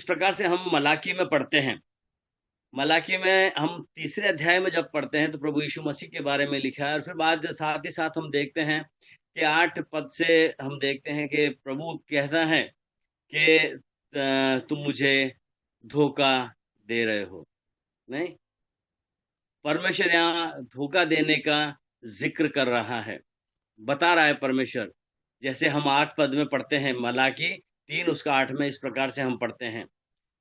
प्रकार से हम मलाकी में पढ़ते हैं, मलाकी में हम तीसरे अध्याय में जब पढ़ते हैं तो प्रभु यीशु मसीह के बारे में लिखा है, और फिर बाद साथ ही साथ हम देखते हैं कि 8 पद से हम देखते हैं कि प्रभु कहता है कि तुम मुझे धोखा दे रहे हो। नहीं, परमेश्वर यहाँ धोखा देने का जिक्र कर रहा है, बता रहा है परमेश्वर। जैसे हम 8 पद में पढ़ते हैं, मलाकी 3 उसका 8 में इस प्रकार से हम पढ़ते हैं,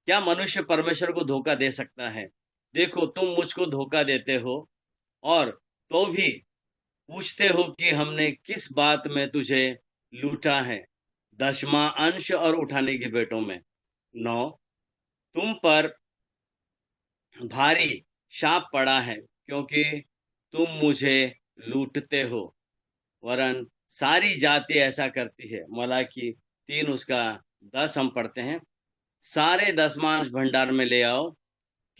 क्या मनुष्य परमेश्वर को धोखा दे सकता है? देखो, तुम मुझको धोखा देते हो और तो भी पूछते हो कि हमने किस बात में तुझे लूटा है, 10वां अंश और उठाने के बेटों में। 9, तुम पर भारी शाप पड़ा है क्योंकि तुम मुझे लूटते हो, वरन सारी जाति ऐसा करती है। मलाकी 3 उसका 10 हम पढ़ते हैं, सारे दसमांश भंडार में ले आओ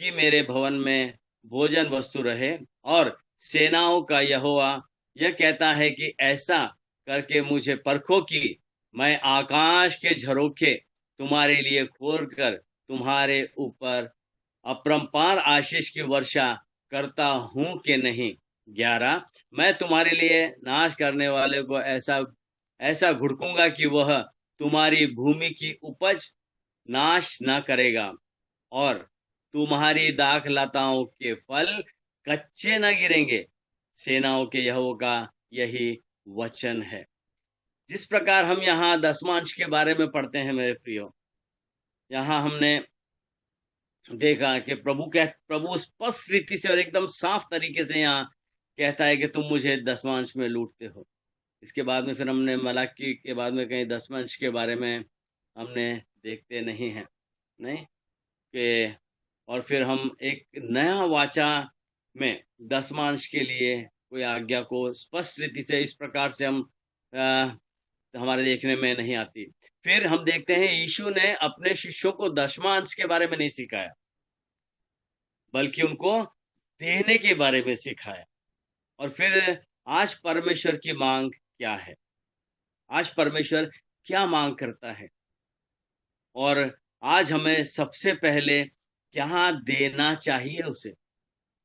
कि मेरे भवन में भोजन वस्तु रहे। और सेनाओं का यहोवा यह कहता है कि ऐसा करके मुझे परखो कि मैं आकाश के झरोखे तुम्हारे लिए खोल कर तुम्हारे ऊपर अपरंपार आशीष की वर्षा करता हूं कि नहीं। 11, मैं तुम्हारे लिए नाश करने वाले को ऐसा ऐसा घुड़कूंगा कि वह तुम्हारी भूमि की उपज नाश न करेगा, और तुम्हारी दाख लताओं के फल कच्चे न गिरेंगे। सेनाओं के यहोवा का यही वचन है। जिस प्रकार हम यहाँ दसमांश के बारे में पढ़ते हैं मेरे प्रियो, यहाँ हमने देखा कि प्रभु स्पष्ट रीति से और एकदम साफ तरीके से यहाँ कहता है कि तुम मुझे दसमांश में लूटते हो। इसके बाद में फिर हमने मलाकी के बाद में कहीं दसमांश के बारे में हमने देखते नहीं हैं, नहीं कि और फिर हम एक नया वाचा में दसमांश के लिए कोई आज्ञा को स्पष्ट रीति से इस प्रकार से हम हमारे देखने में नहीं आती। फिर हम देखते हैं यीशु ने अपने शिष्यों को दशमांश के बारे में नहीं सिखाया, बल्कि उनको देने के बारे में सिखाया। और फिर आज परमेश्वर की मांग क्या है? आज परमेश्वर क्या मांग करता है? और आज हमें सबसे पहले क्या देना चाहिए उसे?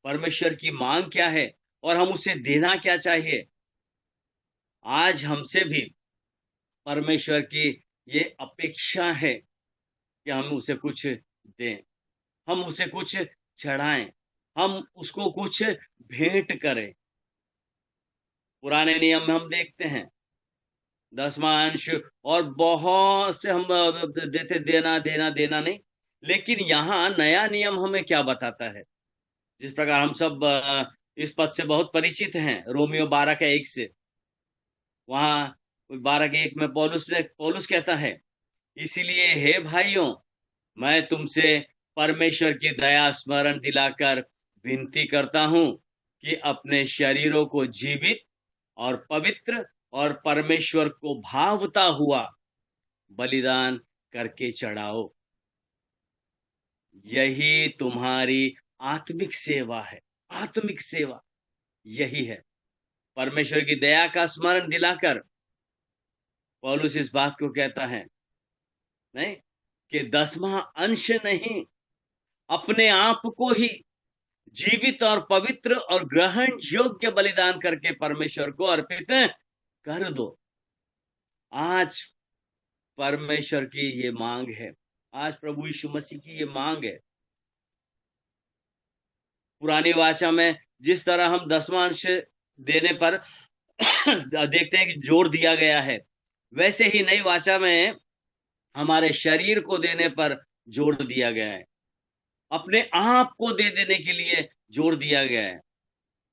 परमेश्वर की मांग क्या है और हम उसे देना क्या चाहिए? आज हमसे भी परमेश्वर की ये अपेक्षा है कि हम उसे कुछ दें, हम उसे कुछ चढ़ाएं, हम उसको कुछ भेंट करें। पुराने नियम में हम देखते हैं दसमांश और बहुत से हम देते, देना देना देना नहीं। लेकिन यहाँ नया नियम हमें क्या बताता है? जिस प्रकार हम सब इस पद से बहुत परिचित हैं, रोमियो 12 का 1 से, वहां 12 के 1 में पौलुस कहता है, इसीलिए हे भाइयों, मैं तुमसे परमेश्वर की दया स्मरण दिलाकर विनती करता हूं कि अपने शरीरों को जीवित और पवित्र और परमेश्वर को भावता हुआ बलिदान करके चढ़ाओ, यही तुम्हारी आत्मिक सेवा है। आत्मिक सेवा यही है। परमेश्वर की दया का स्मरण दिलाकर पौलुस इस बात को कहता है, नहीं कि 10वां अंश नहीं, अपने आप को ही जीवित और पवित्र और ग्रहण योग्य बलिदान करके परमेश्वर को अर्पित कर दो। आज परमेश्वर की ये मांग है, आज प्रभु यीशु मसीह की ये मांग है। पुरानी वाचा में जिस तरह हम 10वां अंश देने पर देखते हैं कि जोर दिया गया है, वैसे ही नई वाचा में हमारे शरीर को देने पर जोर दिया गया है, अपने आप को दे देने के लिए जोर दिया गया है।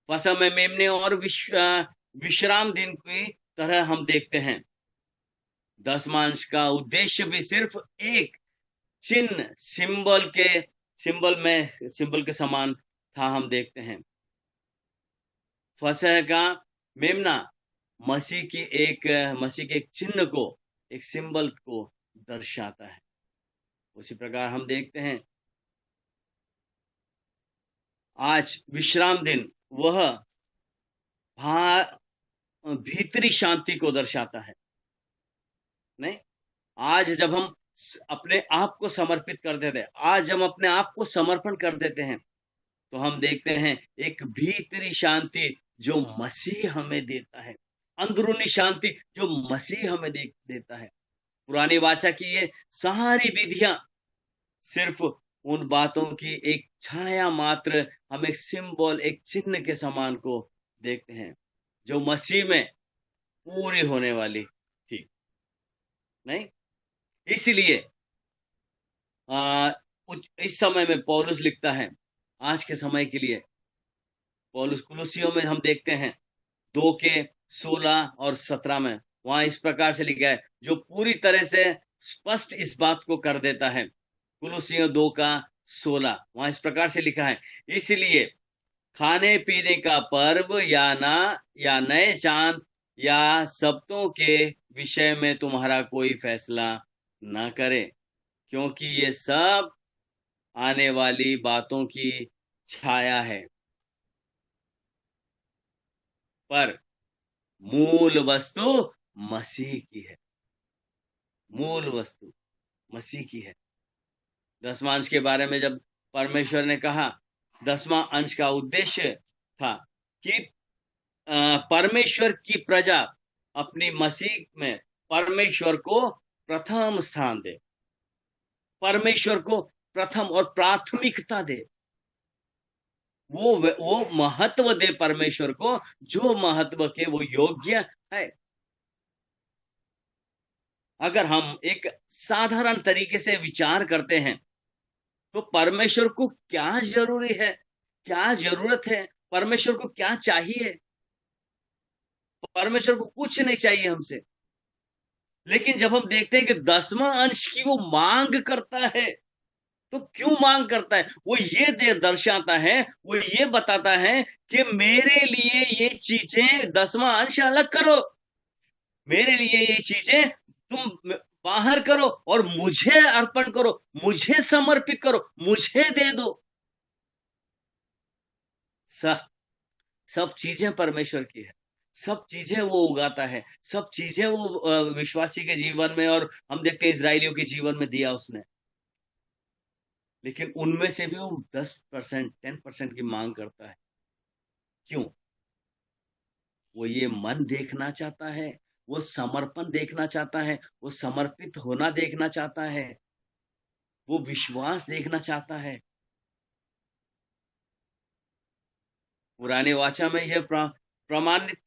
फसह में मेमने और विश्राम दिन की तरह हम देखते हैं दसमांश का उद्देश्य भी सिर्फ एक चिन्ह, सिंबल के समान था। हम देखते हैं फसह का मेमना मसीह के एक चिन्ह को, एक सिंबल को दर्शाता है। उसी प्रकार हम देखते हैं आज विश्राम दिन वह भीतरी शांति को दर्शाता है। नहीं, आज जब हम अपने आप को समर्पित कर देते हैं। आज हम अपने आप को समर्पण कर देते हैं तो हम देखते हैं एक भीतरी शांति जो मसीह हमें देता है, अंदरूनी शांति जो मसीह हमें देता है। पुरानी वाचा की ये सारी विधियां सिर्फ उन बातों की एक छाया मात्र, हम एक सिंबल, एक चिन्ह के समान को देखते हैं जो मसीह में पूरी होने वाली थी। नहीं, इसलिए इस समय में पौलुस लिखता है, आज के समय के लिए पौलुस कुलुसियों में हम देखते हैं 2 के 16 और 17 में, वहां इस प्रकार से लिखा है जो पूरी तरह से स्पष्ट इस बात को कर देता है। कुलुसियों 2 का 16, वहां इस प्रकार से लिखा है, इसलिए खाने पीने का पर्व या नए चांद या सब्तों के विषय में तुम्हारा कोई फैसला ना करे, क्योंकि ये सब आने वाली बातों की छाया है, पर मूल वस्तु मसीह की है। मूल वस्तु मसीह की है। 10वां अंश के बारे में जब परमेश्वर ने कहा, 10वां अंश का उद्देश्य था कि परमेश्वर की प्रजा अपनी मसीह में परमेश्वर को प्रथम स्थान दे, परमेश्वर को प्रथम और प्राथमिकता दे, वो महत्व दे परमेश्वर को जो महत्व के वो योग्य है। अगर हम एक साधारण तरीके से विचार करते हैं तो परमेश्वर को क्या जरूरी है, क्या जरूरत है, परमेश्वर को क्या चाहिए? परमेश्वर को कुछ नहीं चाहिए हमसे। लेकिन जब हम देखते हैं कि 10वां अंश की वो मांग करता है, तो क्यों मांग करता है? वो ये दर्शाता है, वो ये बताता है कि मेरे लिए ये चीजें 10वां अंश अलग करो, मेरे लिए ये चीजें तुम बाहर करो और मुझे अर्पण करो, मुझे समर्पित करो, मुझे दे दो। सब चीजें परमेश्वर की है, सब चीजें वो उगाता है, सब चीजें वो विश्वासी के जीवन में, और हम देखते हैं इजरायलियों के जीवन में दिया उसने। लेकिन उनमें से भी वो 10%, 10% की मांग करता है। क्यों? वो ये मन देखना चाहता है, वो समर्पण देखना चाहता है, वो समर्पित होना देखना चाहता है, वो विश्वास देखना चाहता है। पुराने वाचा में यह प्रमाणित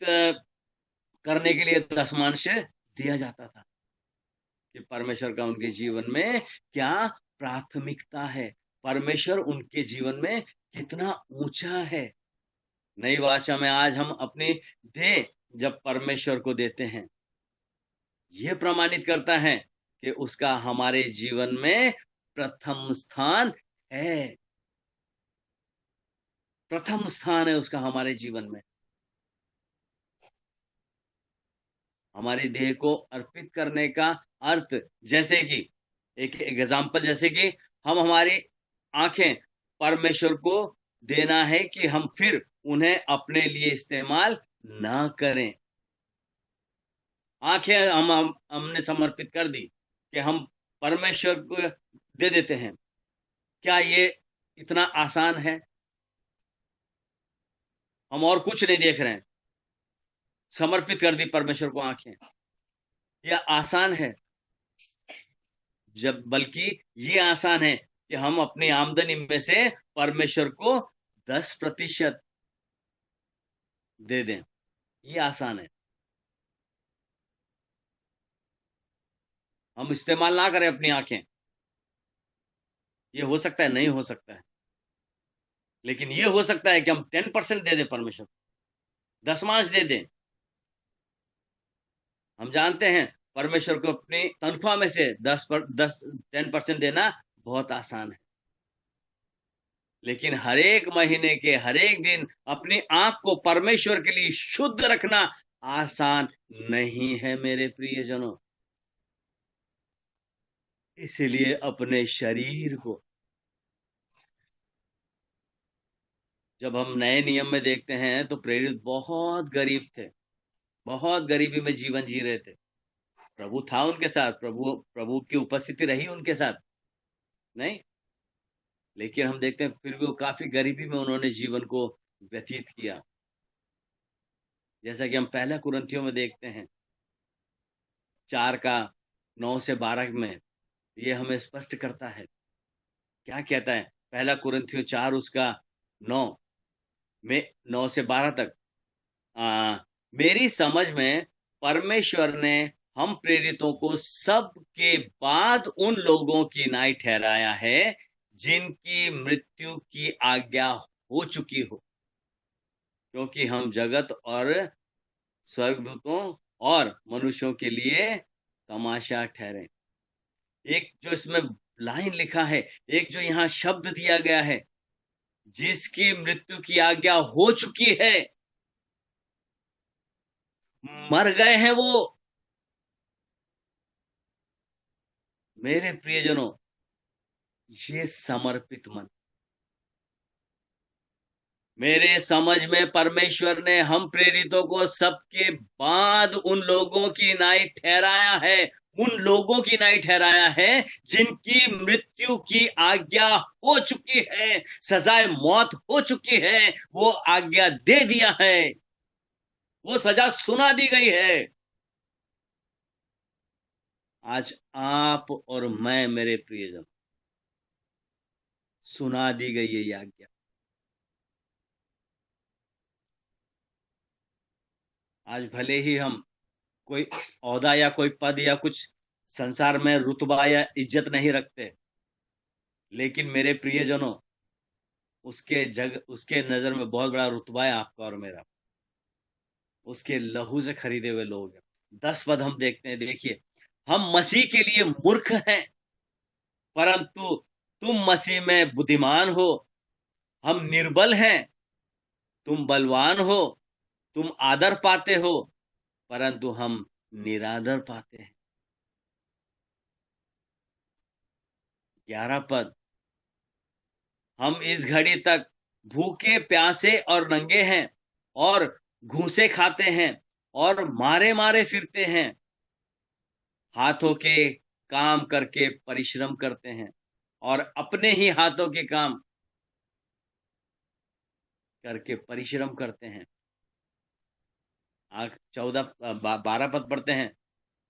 करने के लिए दशमांश दिया जाता था कि परमेश्वर का उनके जीवन में क्या प्राथमिकता है, परमेश्वर उनके जीवन में कितना ऊंचा है। नई वाचा में आज हम अपनी देह जब परमेश्वर को देते हैं, यह प्रमाणित करता है कि उसका हमारे जीवन में प्रथम स्थान है, प्रथम स्थान है उसका हमारे जीवन में। हमारी देह को अर्पित करने का अर्थ, जैसे कि एक एग्जाम्पल, जैसे कि हम हमारी आंखें परमेश्वर को देना है कि हम फिर उन्हें अपने लिए इस्तेमाल ना करें। आंखें हमने समर्पित कर दी कि हम परमेश्वर को दे देते हैं। क्या ये इतना आसान है? हम और कुछ नहीं देख रहे हैं, समर्पित कर दी परमेश्वर को आंखें। यह आसान है? जब बल्कि ये आसान है कि हम अपनी आमदनी में से परमेश्वर को 10% दे दें। ये आसान है। हम इस्तेमाल ना करें अपनी आंखें, ये हो सकता है? नहीं हो सकता है। लेकिन ये हो सकता है कि हम 10% दे दें परमेश्वर, दशमांश दे दें। हम जानते हैं परमेश्वर को अपनी तनख्वाह में से 10% देना बहुत आसान है। लेकिन हर एक महीने के हर एक दिन अपनी आंख को परमेश्वर के लिए शुद्ध रखना आसान नहीं है मेरे प्रियजनों। इसलिए अपने शरीर को, जब हम नए नियम में देखते हैं तो प्रेरित बहुत गरीब थे, बहुत गरीबी में जीवन जी रहे थे, प्रभु था उनके साथ, प्रभु प्रभु की उपस्थिति रही उनके साथ, नहीं? लेकिन हम देखते हैं फिर भी वो काफी गरीबी में उन्होंने जीवन को व्यतीत किया। जैसा कि हम पहला कुरिन्थियों में देखते हैं 4 का 9 से 12 में, ये हमें स्पष्ट करता है। क्या कहता है पहला कुरिन्थियों 4 उसका 9 में, 9 से 12 तक। आ, मेरी समझ में परमेश्वर ने हम प्रेरितों को सब के बाद उन लोगों की नाई ठहराया है जिनकी मृत्यु की आज्ञा हो चुकी हो, क्योंकि हम जगत और स्वर्गदूतों और मनुष्यों के लिए तमाशा ठहरे। एक जो इसमें लाइन लिखा है, एक जो यहाँ शब्द दिया गया है, जिसकी मृत्यु की आज्ञा हो चुकी है, मर गए हैं वो। मेरे प्रियजनों, ये समर्पित मन, मेरे समझ में परमेश्वर ने हम प्रेरितों को सबके बाद उन लोगों की नाई ठहराया है, उन लोगों की नाई ठहराया है जिनकी मृत्यु की आज्ञा हो चुकी है, सजाए मौत हो चुकी है, वो आज्ञा दे दिया है, वो सजा सुना दी गई है। आज आप और मैं, मेरे प्रियजन, सुना दी गई है ये आज्ञा। आज भले ही हम कोई औहदा या कोई पद या कुछ संसार में रुतबा या इज्जत नहीं रखते, लेकिन मेरे प्रियजनों, उसके नजर में बहुत बड़ा रुतबा है आपका और मेरा। उसके लहू से खरीदे हुए लोग हैं। 10 पद हम देखते हैं, देखिए, हम मसीह के लिए मूर्ख हैं, परंतु तुम मसीह में बुद्धिमान हो। हम निर्बल हैं, तुम बलवान हो। तुम आदर पाते हो, परंतु हम निरादर पाते हैं। 11 पद, हम इस घड़ी तक भूखे प्यासे और नंगे हैं, और घूसे खाते हैं, और मारे मारे फिरते हैं, हाथों के काम करके परिश्रम करते हैं, और अपने ही हाथों के काम करके परिश्रम करते हैं। 12 पद पढ़ते हैं,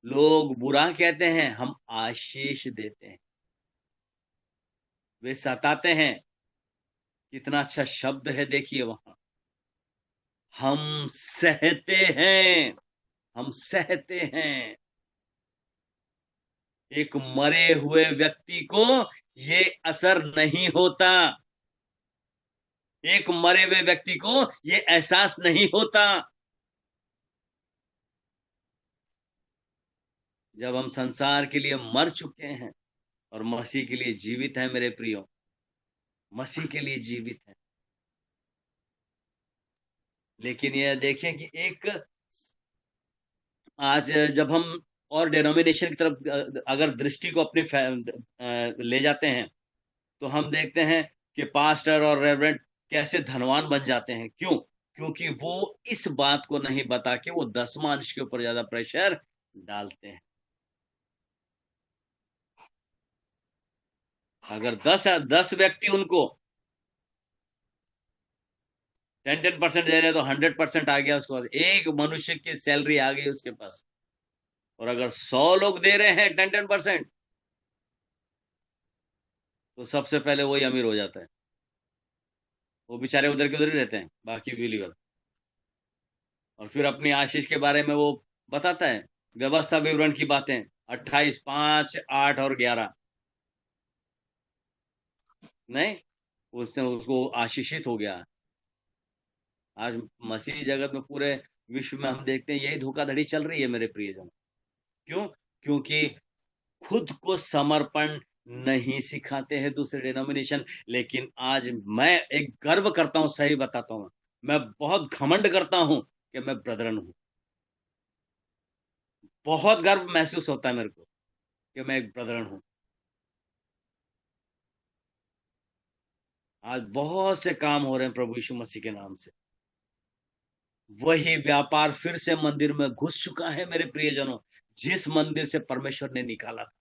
लोग बुरा कहते हैं, हम आशीष देते हैं। वे सताते हैं, कितना अच्छा शब्द है, देखिए वहां, हम सहते हैं, हम सहते हैं। एक मरे हुए व्यक्ति को ये असर नहीं होता, एक मरे हुए व्यक्ति को ये एहसास नहीं होता। जब हम संसार के लिए मर चुके हैं और मसीह के लिए जीवित हैं, मेरे प्रियो, मसीह के लिए जीवित हैं। लेकिन यह देखें कि एक, आज जब हम और डेनोमिनेशन की तरफ अगर दृष्टि को अपनी ले जाते हैं, तो हम देखते हैं कि पास्टर और रेवरेंड कैसे धनवान बन जाते हैं। क्यों? क्योंकि वो इस बात को नहीं बता के वो 10 अंश के ऊपर ज्यादा प्रेशर डालते हैं। अगर 10 व्यक्ति उनको 10% दे रहे, तो 100% आ गया उसके पास, एक मनुष्य की सैलरी आ गई उसके पास। और अगर 100 लोग दे रहे हैं 10%, तो सबसे पहले वही अमीर हो जाता है। वो बेचारे उधर के उधर ही रहते हैं, बाकी बिलीवर। और फिर अपनी आशीष के बारे में वो बताता है, व्यवस्था विवरण की बातें, 28, 5, 8 और 11, नहीं, उसने उसको आशीषित हो गया। आज मसीही जगत में, पूरे विश्व में हम देखते हैं यही धोखाधड़ी चल रही है, मेरे प्रियजन। क्यों? क्योंकि खुद को समर्पण नहीं सिखाते हैं दूसरे डिनोमिनेशन। लेकिन आज मैं एक गर्व करता हूं, सही बताता हूं, मैं बहुत घमंड करता हूं कि मैं ब्रदरन हूं। बहुत गर्व महसूस होता है मेरे को कि मैं एक ब्रदरन हूं। आज बहुत से काम हो रहे हैं प्रभु यीशु मसीह के नाम से, वही व्यापार फिर से मंदिर में घुस चुका है मेरे प्रियजनों, जिस मंदिर से परमेश्वर ने निकाला था।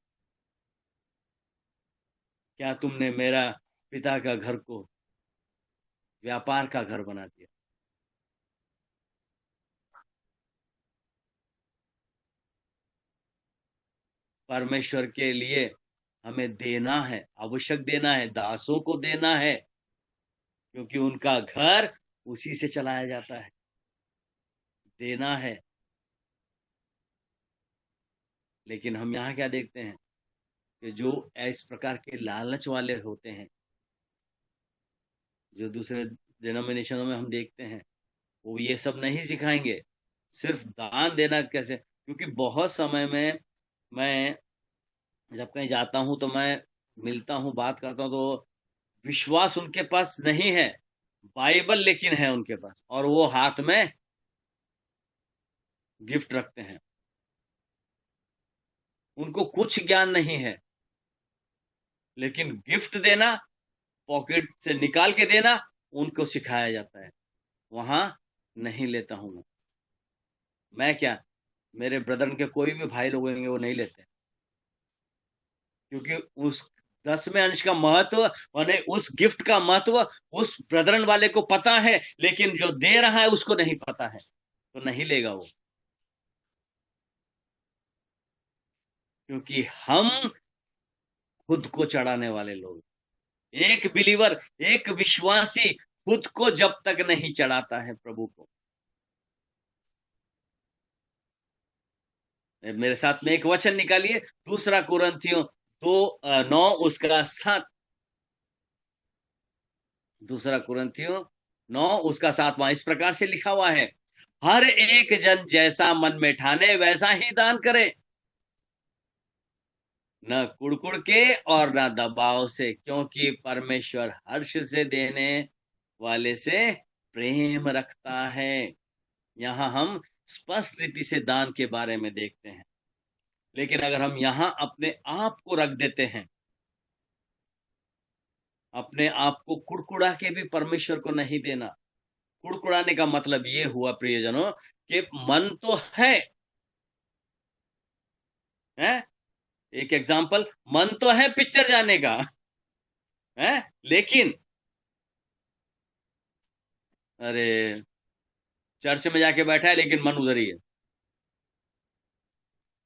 क्या तुमने मेरा पिता का घर को व्यापार का घर बना दिया? परमेश्वर के लिए हमें देना है, आवश्यक देना है, दासों को देना है, क्योंकि उनका घर उसी से चलाया जाता है। देना है। लेकिन हम यहाँ क्या देखते हैं कि जो इस प्रकार के लालच वाले होते हैं, जो दूसरे डिनोमिनेशनों में हम देखते हैं, वो ये सब नहीं सिखाएंगे। सिर्फ दान देना कैसे, क्योंकि बहुत समय में मैं जब कहीं जाता हूं तो मैं मिलता हूं, बात करता हूं, तो विश्वास उनके पास नहीं है, बाइबल लेकिन है उनके पास, और वो हाथ में गिफ्ट रखते हैं। उनको कुछ ज्ञान नहीं है, लेकिन गिफ्ट देना, पॉकेट से निकाल के देना, उनको सिखाया जाता है। वहां नहीं लेता हूं मैं क्या, मेरे ब्रदर के कोई भी भाई लोग होंगे वो नहीं लेते, क्योंकि उस 10वें अंश का महत्व और उस गिफ्ट का महत्व उस ब्रदरन वाले को पता है, लेकिन जो दे रहा है उसको नहीं पता है, तो नहीं लेगा वो। क्योंकि हम खुद को चढ़ाने वाले लोग, एक बिलीवर, एक विश्वासी खुद को जब तक नहीं चढ़ाता है प्रभु को। मेरे साथ में एक वचन निकालिए, दूसरा कुरिन्थियों 2:9 उसका 7। दूसरा कुरिन्थियों 9 उसका 7वां इस प्रकार से लिखा हुआ है, हर एक जन जैसा मन में ठाने वैसा ही दान करे, न कुड़कुड़ के और न दबाव से, क्योंकि परमेश्वर हर्ष से देने वाले से प्रेम रखता है। यहाँ हम स्पष्ट रीति से दान के बारे में देखते हैं। लेकिन अगर हम यहाँ अपने आप को रख देते हैं, अपने आप को कुड़कुड़ा के भी परमेश्वर को नहीं देना। कुड़कुड़ाने का मतलब ये हुआ प्रियजनों कि मन तो है? एक एग्जाम्पल, मन तो है पिक्चर जाने का, है? लेकिन अरे चर्च में जाके बैठा है लेकिन मन उधर ही है।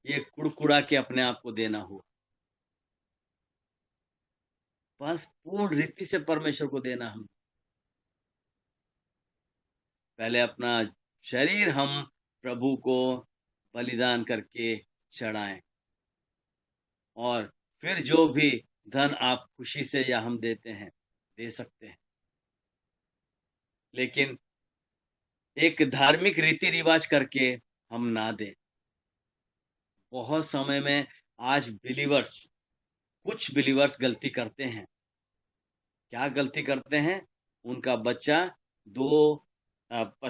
ये कुड़कुड़ा के अपने आप को देना हो, बस पूर्ण रीति से परमेश्वर को देना। हम पहले अपना शरीर हम प्रभु को बलिदान करके चढ़ाएं, और फिर जो भी धन आप खुशी से या हम देते हैं, दे सकते हैं। लेकिन एक धार्मिक रीति रिवाज करके हम ना दें। बहुत समय में आज बिलीवर्स, कुछ बिलीवर्स गलती करते हैं। क्या गलती करते हैं? उनका बच्चा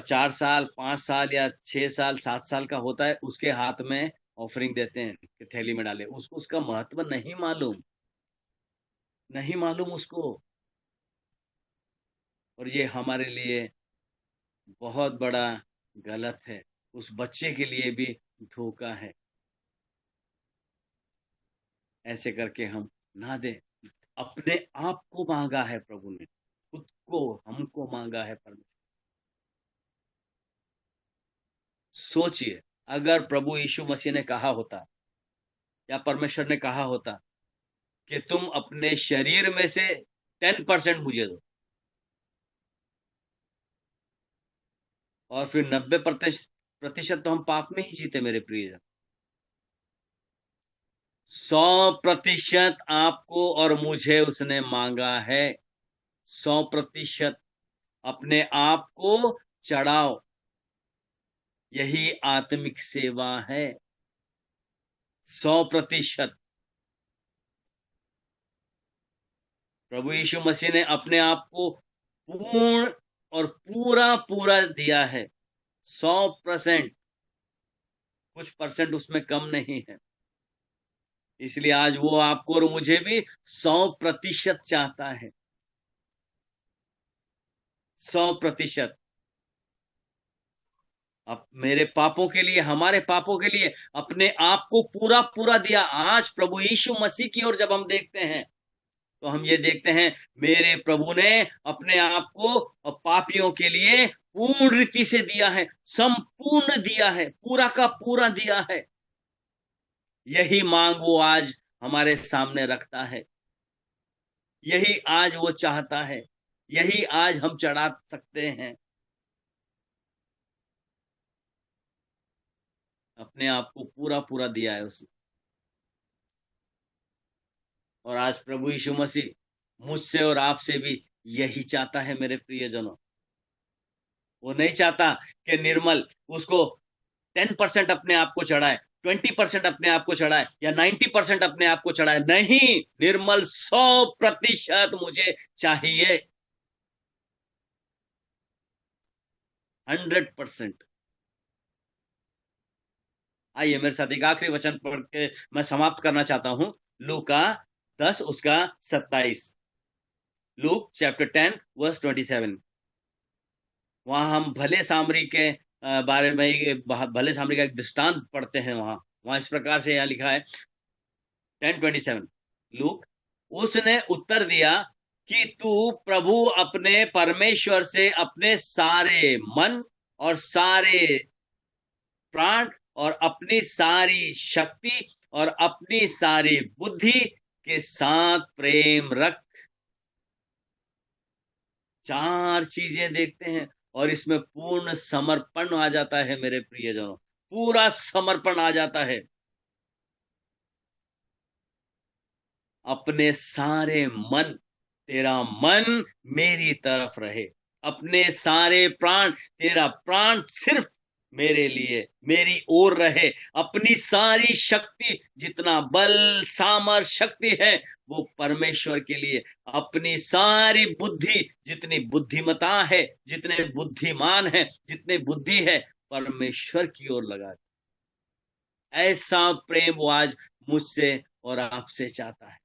4 साल, 5 साल या 6 साल, 7 साल का होता है, उसके हाथ में ऑफरिंग देते हैं कि थैली में डाले। उसको उसका महत्व नहीं मालूम, नहीं मालूम उसको। और ये हमारे लिए बहुत बड़ा गलत है, उस बच्चे के लिए भी धोखा है। ऐसे करके हम ना दे। अपने आप को मांगा है प्रभु ने, खुद को हमको मांगा है परमेश्वर। सोचिए, अगर प्रभु यीशु मसीह ने कहा होता या परमेश्वर ने कहा होता कि तुम अपने शरीर में से 10% मुझे दो, और फिर 90% तो हम पाप में ही जीते मेरे प्रियजन। 100% आपको और मुझे उसने मांगा है। 100% अपने आप को चढ़ाओ, यही आत्मिक सेवा है। 100% प्रभु यीशु मसीह ने अपने आप को पूर्ण और पूरा पूरा दिया है। 100%, कुछ परसेंट उसमें कम नहीं है। इसलिए आज वो आपको और मुझे भी 100% चाहता है। 100%। अब मेरे पापों के लिए, हमारे पापों के लिए अपने आप को पूरा पूरा दिया। आज प्रभु यीशु मसीह की ओर जब हम देखते हैं तो हम ये देखते हैं, मेरे प्रभु ने अपने आप को पापियों के लिए पूर्ण रीति से दिया है, संपूर्ण दिया है, पूरा का पूरा दिया है। यही मांग वो आज हमारे सामने रखता है, यही आज वो चाहता है, यही आज हम चढ़ा सकते हैं। अपने आप को पूरा पूरा दिया है उसने। और आज प्रभु यीशु मसीह मुझसे और आपसे भी यही चाहता है मेरे प्रियजनों। वो नहीं चाहता कि निर्मल उसको 10% अपने आप को चढ़ाए, 20% अपने आप को चढ़ाए, या 90% अपने आप को चढ़ाए। नहीं, निर्मल 100% मुझे चाहिए, 100%। आइए मेरे साथ एक आखिरी वचन पढ़ के मैं समाप्त करना चाहता हूं। लूका 10 उसका 27। Luke chapter 10 verse 27। वहां हम भले सामरी के बारे में, भले सामरी का एक दृष्टांत पढ़ते हैं। वहां वहां इस प्रकार से यहाँ लिखा है 10:27। लूक, उसने उत्तर दिया कि तू प्रभु अपने परमेश्वर से अपने सारे मन और सारे प्राण और अपनी सारी शक्ति और अपनी सारी बुद्धि के साथ प्रेम रख। 4 चीजें देखते हैं और इसमें पूर्ण समर्पण आ जाता है मेरे प्रियजनों, पूरा समर्पण आ जाता है। अपने सारे मन, तेरा मन मेरी तरफ रहे। अपने सारे प्राण, तेरा प्राण सिर्फ मेरे लिए, मेरी ओर रहे। अपनी सारी शक्ति, जितना बल सामर शक्ति है वो परमेश्वर के लिए। अपनी सारी बुद्धि, जितनी बुद्धिमता है, जितने बुद्धिमान है, जितने बुद्धि है, परमेश्वर की ओर लगा। ऐसा प्रेम वो आज मुझसे और आपसे चाहता है।